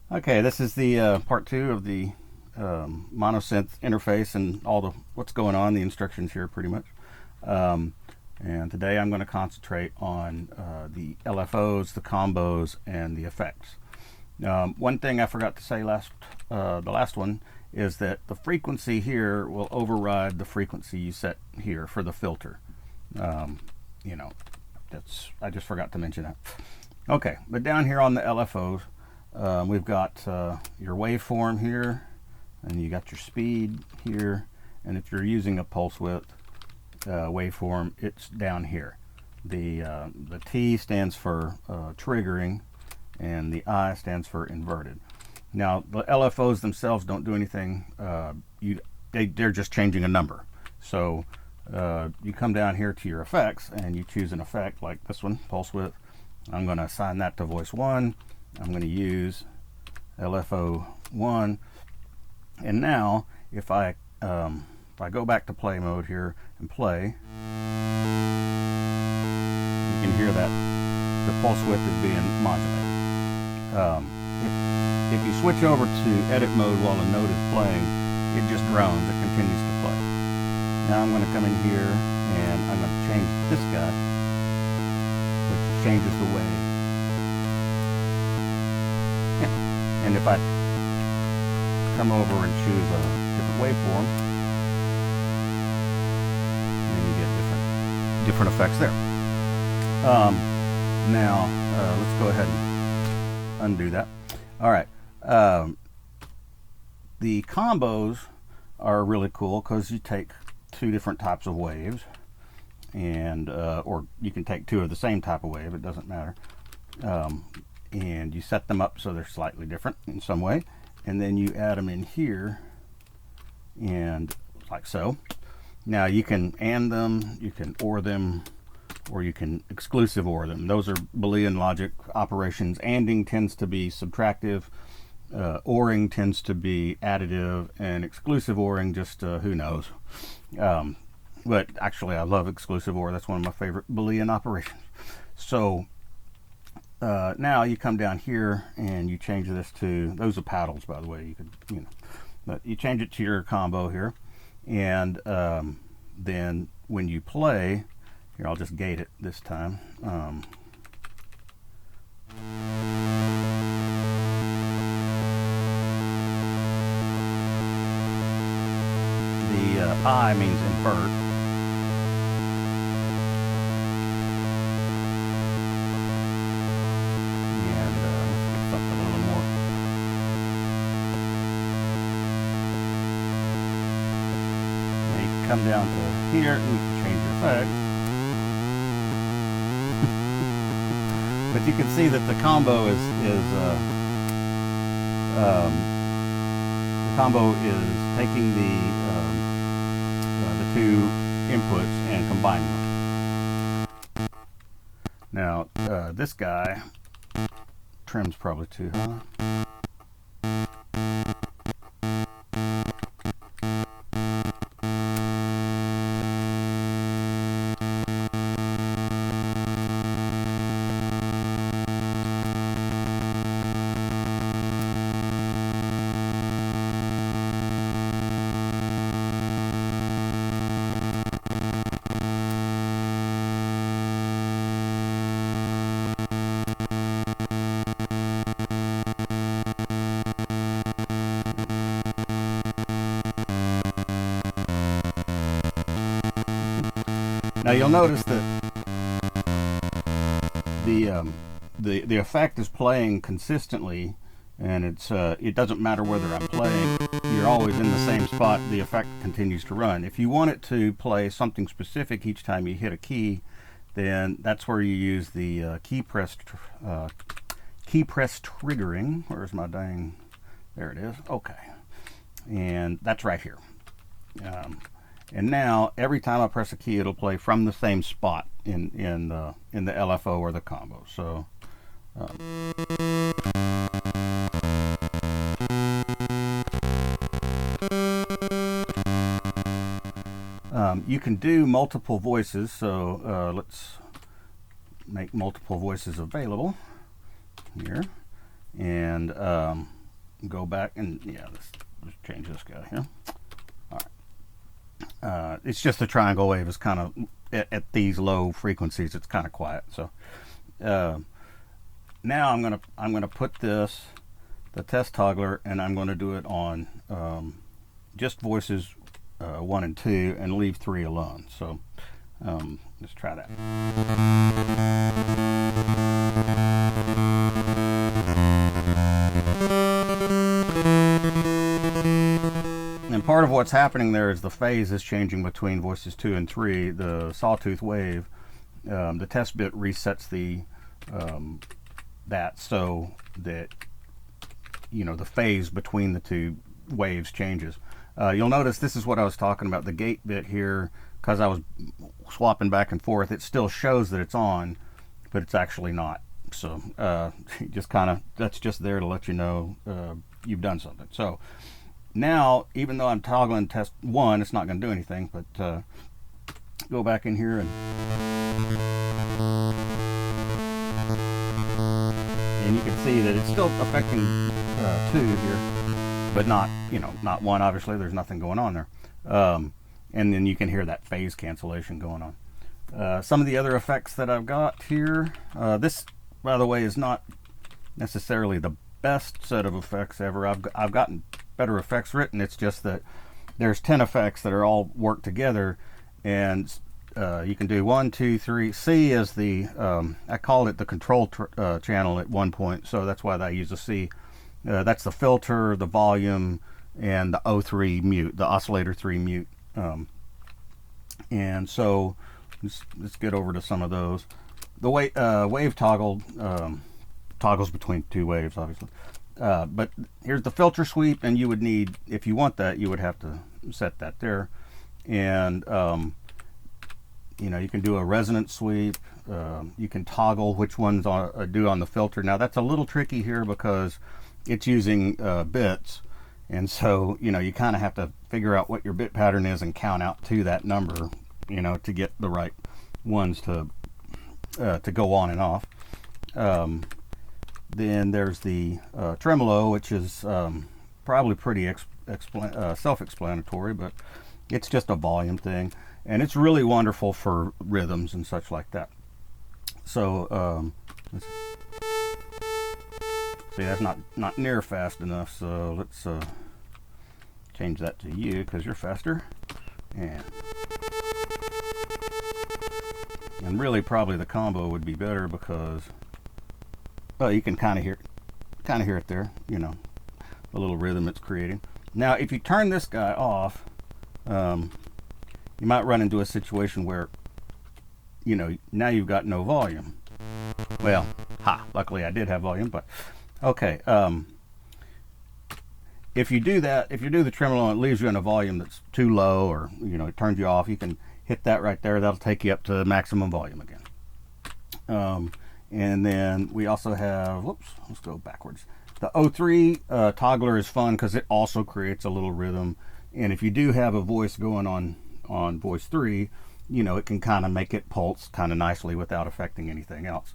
Okay, this is the part two of the Mono-synth interface and all the what's going on, the instructions here pretty much. Um, and today I'm going to concentrate on the LFOs, the combos, and the effects. One thing I forgot to say the last one, is that the frequency here will override the frequency you set here for the filter. Um, you know, I just forgot to mention that. Okay, but down here on the LFOs, we've got your waveform here, and you got your speed here, and if you're using a pulse width waveform, it's down here. The T stands for triggering, and the I stands for inverted. Now the LFOs themselves don't do anything. They're just changing a number. So you come down here to your effects, and you choose an effect like this one, pulse width. I'm going to assign that to voice 1. I'm going to use LFO 1, and now if I go back to play mode here and play, you can hear that the pulse width is being modulated. If you switch over to edit mode while a note is playing, it just drones, it continues to play. Now I'm going to come in here and I'm going to change this guy, which changes the wave. And if I come over and choose a different waveform, then you get different effects there. Now let's go ahead and undo that. All right. The combos are really cool because you take two different types of waves, and or you can take two of the same type of wave. It doesn't matter. And you set them up so they're slightly different in some way, and then you add them in here, and like so. Now you can AND them, you can OR them, or you can exclusive OR them. Those are Boolean logic operations. ANDing tends to be subtractive, ORing tends to be additive, and exclusive ORing just who knows. But actually I love exclusive OR. That's one of my favorite Boolean operations. So now you come down here and you change this to, those are paddles, by the way. You could, but you change it to your combo here, and then when you play, here I'll just gate it this time. The I means invert. Come down to here and you can change your effect. But you can see that the combo is taking the two inputs and combining them. Now this guy trim's probably too high. Now you'll notice that the effect is playing consistently, and it doesn't matter whether I'm playing. You're always in the same spot. The effect continues to run. If you want it to play something specific each time you hit a key, then that's where you use the key press triggering. Where's my dang? There it is. Okay, and that's right here. And now every time I press a key, it'll play from the same spot in the LFO or the combo. So you can do multiple voices. So let's make multiple voices available here, and go back and let's change this guy here. All right. It's just the triangle wave is kind of at these low frequencies. It's kind of quiet. So now I'm gonna put the test toggler, and I'm going to do it on just voices 1 and 2, and leave 3 alone. So let's try that. And part of what's happening there is the phase is changing between voices 2 and 3. The sawtooth wave, the test bit resets that so that the phase between the two waves changes. You'll notice this is what I was talking about. The gate bit here, because I was swapping back and forth, it still shows that it's on, but it's actually not. So just that's just there to let you know you've done something. So now, even though I'm toggling test 1, it's not going to do anything, but go back in here and you can see that it's still affecting 2 here, but not 1. Obviously, there's nothing going on there. And then you can hear that phase cancellation going on. Some of the other effects that I've got here, this, by the way, is not necessarily the best set of effects ever. I've gotten better effects written. It's just that there's 10 effects that are all worked together, and you can do 1, 2, 3. C is the I called it the control channel at one point, so that's why I use a C. That's the filter, the volume, and the O3 mute, the oscillator 3 mute. And so let's get over to some of those. The wave toggle toggles between 2 waves, obviously. But here's the filter sweep, and you would need, if you want that, you would have to set that there. And you can do a resonance sweep. You can toggle which ones do on the filter. Now that's a little tricky here because it's using bits, and so you kind of have to figure out what your bit pattern is and count out to that number, to get the right ones to go on and off. Then there's the tremolo, which is probably pretty self-explanatory, but it's just a volume thing, and it's really wonderful for rhythms and such like that. So see, that's not near fast enough, so let's change that to you because you're faster. And really probably the combo would be better because you can kind of hear it there, the little rhythm it's creating. Now if you turn this guy off, you might run into a situation where now you've got no volume. Well, luckily I did have volume, but okay. If you do that, if you do the tremolo and it leaves you in a volume that's too low, or it turns you off, you can hit that right there. That'll take you up to maximum volume again. And then we also have, let's go backwards. The O3 toggler is fun because it also creates a little rhythm. And if you do have a voice going on voice 3, it can kind of make it pulse kind of nicely without affecting anything else.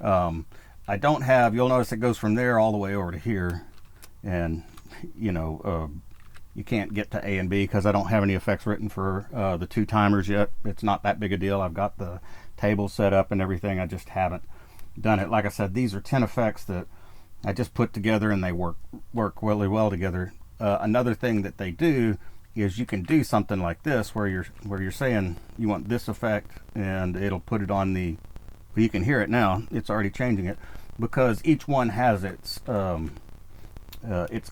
I don't have, you'll notice it goes from there all the way over to here. And, you can't get to A and B because I don't have any effects written for the 2 timers yet. It's not that big a deal. I've got the table set up and everything. I just haven't done it. Like I said, these are 10 effects that I just put together, and they work really well together. Another thing that they do is you can do something like this where you're saying you want this effect, and it'll put it on the, you can hear it now, it's already changing it because each one has its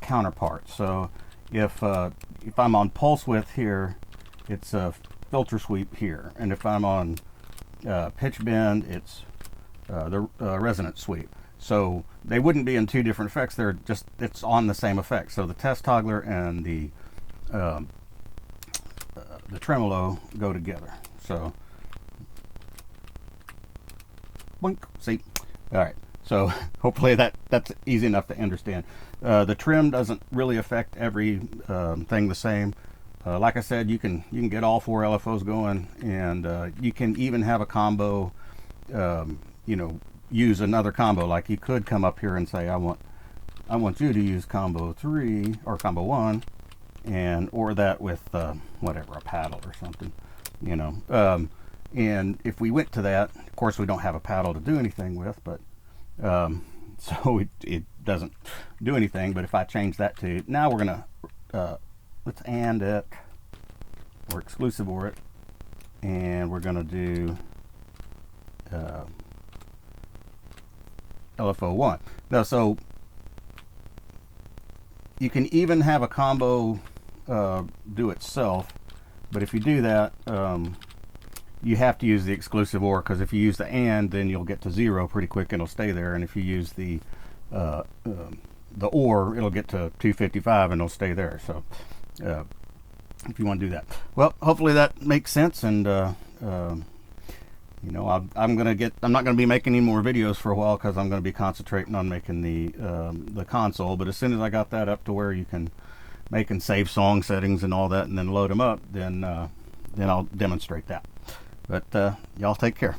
counterpart. So if I'm on pulse width here, it's a filter sweep here, and if I'm on pitch bend, it's the resonance sweep. So they wouldn't be in 2 different effects. It's on the same effect. So the test toggler and the tremolo go together. So boink, see. All right. So hopefully that's easy enough to understand. The trim doesn't really affect every thing the same. Like I said, you can get all 4 LFOs going, and you can even have a combo. Use another combo. Like you could come up here and say, I want I want you to use combo 3 or combo 1, and or that with whatever, a paddle or something, you know. And if we went to that, of course we don't have a paddle to do anything with, but so it doesn't do anything. But if I change that to, now we're gonna let's and it or exclusive or it, and we're gonna do LFO 1. Now, so you can even have a combo do itself, but if you do that, you have to use the exclusive or, because if you use the and, then you'll get to 0 pretty quick and it'll stay there. And if you use the or, it'll get to 255 and it'll stay there. So if you want to do that, well, hopefully that makes sense. And you know, I'm not gonna be making any more videos for a while because I'm gonna be concentrating on making the console. But as soon as I got that up to where you can make and save song settings and all that, and then load them up, then I'll demonstrate that. But y'all take care.